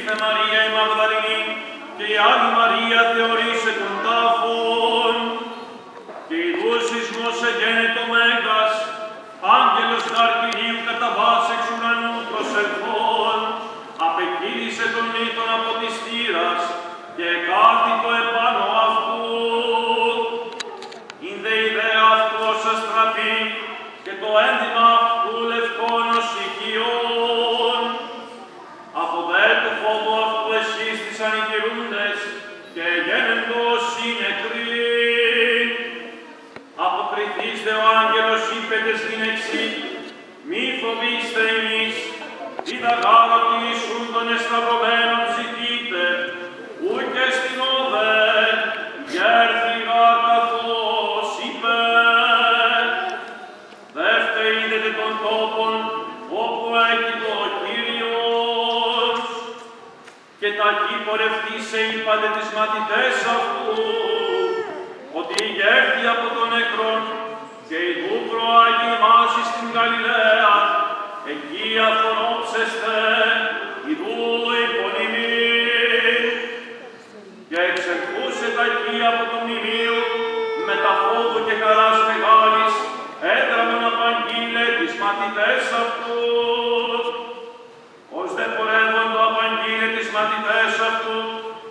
ήλθε Μαρία η Μαγδαληνή και η άλλη Μαρία θεωρήσε τον τάφον. Και η δούσισμος εγένετο Μέγας, άγγελος Καρκυρίου κατά βάση εξ ουρανού προσελθών, απεκύλησε τον μύθον από της θύρας και εκάθητο επάνω αυτού. Ήνδε ιδέα αυτού ως αστραπή και το ένδυμα αυτού λευκόν ως ηχιών. Από δε το φόβο αυτού εσύστησαν οι κυρούντες και γένεντος οι νεκροί. Αποκριθείς ο άγγελος είπε τες γυναίξι, μη φοβήστε εμείς, είδα γάρο ότι ήσουν των εσταυρωμένων ψυχείτε, ούτε στην όδε, γέρθηρα καθώς είπε. Δεύτε είδετε των τόπων, όπου έκειτο ο Κύριος. Και ταχύ πορευτήσε είπατε τις μαθητές αυτού, ότι γέρθη από τον νεκρόν και ειδού προάγει μας στην Γαλιλαία, εκεί αθωνόψεστε, ειδού υπονημή. Και εξελθούσε ταχύ από το μνημείο, με τα φόβου και χαράς μεγάλης, έδραμον απαγγείλε τις μαθητές αυτού. Ως δε πορεύοντο απαγγείλε τις μαθητές αυτού,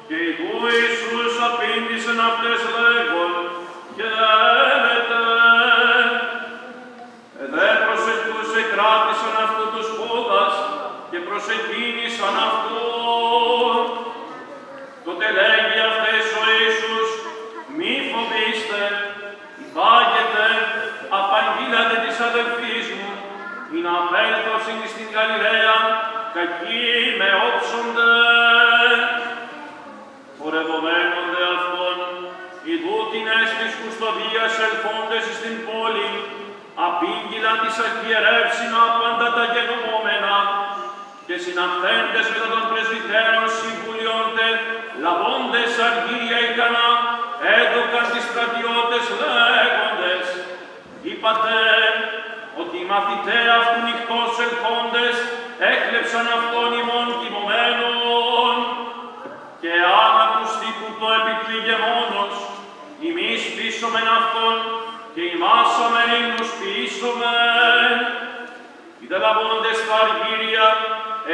και ειδού Ιησούς απήντησεν αυτές λέγον, χαίρετε. Δε προσεκτούσε κράτησαν αυτού τους πόδας και προσεκίνησαν αυτόν. Τότε λέγει αυτές ο Ιησούς, μη φοβήστε, υπάγετε, απαγγείλατε της αδελφής μου, η να απέλθωσιν στην Γαλιλαία, κακοί με όψονται. Πορευομένων δε αυτών, ειδού την έσπις κουστοδίας ελθόντες στην πόλη, απήγγειλαν της αρχιερεύσιν άπαντα τα γενόμενα, και συναχθέντες μετά των πρεσβυτέρων συμβουλιόντε, λαβώντες αργύρια ικανά, έδωκαν τις στρατιώτες λέγοντες, είπατε ότι οι μαθητέ αυτού νυχτός ελθόντες έκλεψαν αυτόν ημών κοιμωμένων, και αν ακουστεί τούτο επί του ηγεμόνος, ημείς πείσομεν αυτόν και ημάς αμεν ύμνους ποιήσομεν. Οι δε λαβώντες τα αργύρια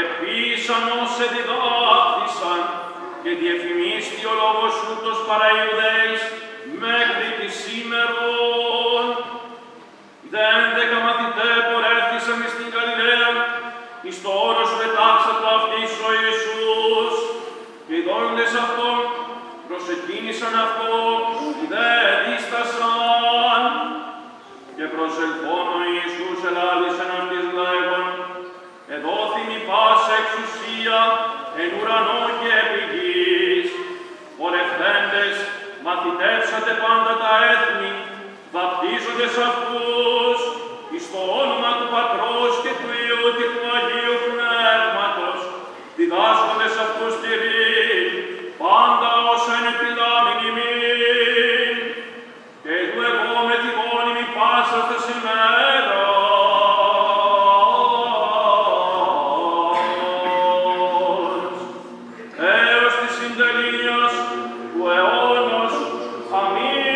επίησαν όσε διδάχθησαν και διεφημίστη ο λόγος ούτως παρά Ιουδαίης μέχρι τη σήμερον. Οι δε 11 μαθητέ πορεύθησαν στην Γαλιλαία, εις το όρος πετάξατο αυτής ο Ιησούς, και οι δόντες αυτών προσεκίνησαν αυτό, οι δε δίστασαν. Και προσελθών ο Ιησούς ελάλησεν αυτής λέγον, εδόθη μη πάσα εξουσία εν ουρανό και επί γης. Πορευθέντες, μαθητεύσατε πάντα τα έθνη, βαπτίζοντες αυτούς, εις το όνομα του Πατρός και του Υιού και του Αγίου Πνεύματος, διδάσκοντες αυτούς τηρήν, πάντα όσα είναι επιδάμην ημίν, και του εγώ με τη γόνιμη πάσα τας ημέρας. Έως της συντελείας του αιώνος. Αμήν.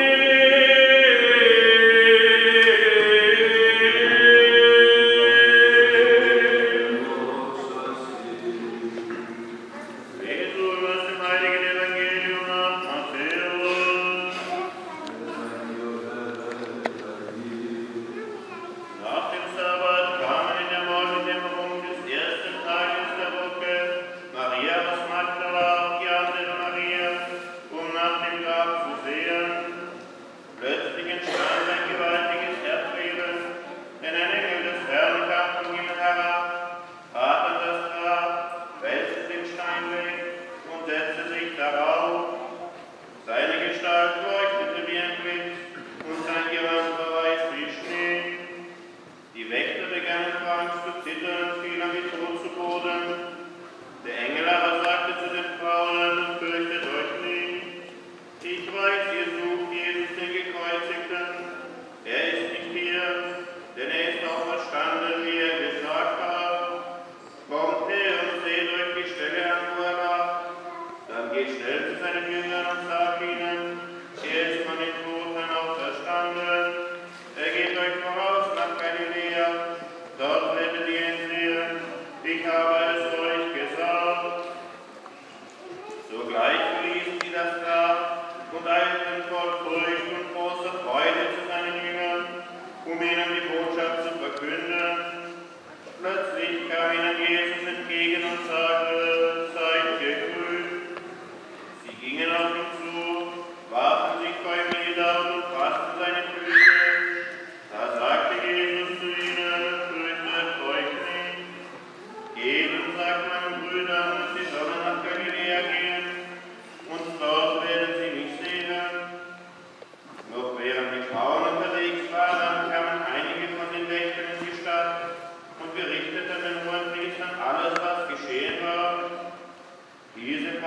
Kommt her und seht euch die Stelle an, wo er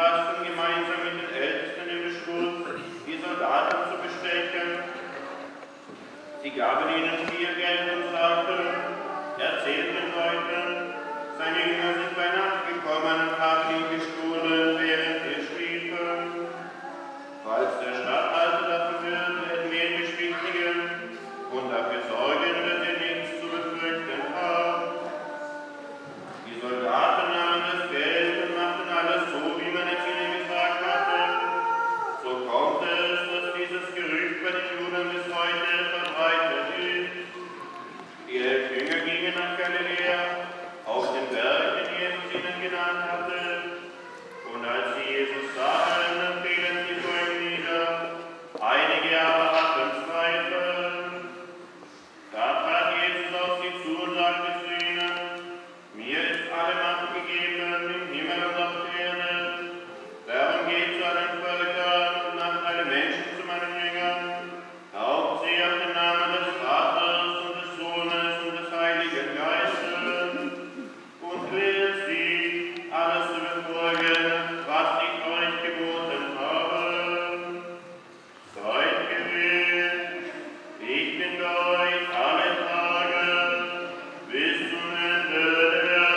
Fasten gemeinsam mit den Ältesten im Beschluss, die Soldaten zu bestechen. Sie gaben ihnen viel Geld und sagten, erzählt den Leuten, seine Jünger sind bei Nacht gekommen und haben ihn gestohlen, während wir schliefen. Falls der Statthalter dafür wird, werden wir ihn beschwichtigen und dafür sorgen, dass er nichts zu befürchten hat. Die Soldaten nahmen das Geld und machten alles so, wie man es ihnen gesagt hatte. So kommt es, dass dieses Gerücht bei den Juden bis heute verbreitet ist. Die 11 Jünger gingen nach Galiläa, auf den Berg, den Jesus ihnen genannt hatte. Und als sie Jesus sahen, fielen sie vor ihm nieder. Einige aber hatten Zweifel. Da trat Jesus auf sie zu und sagte zu ihnen, mir ist alle Macht gegeben im Himmel und auf Erden. Darum geht zu allen Völkern und macht alle Menschen zu meinen Jüngern. Tauft sie auf den Namen des Vaters und des Sohnes und des Heiligen Geistes und lehrt sie, alles zu befolgen, was ich euch geboten habe. Seid gewiss, ich bin bei euch alle Tage bis zum Ende der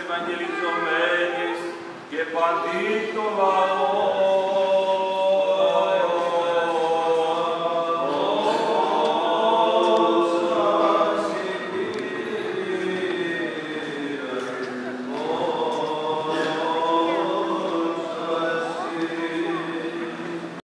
Evangelizomenis και παντήτο λαό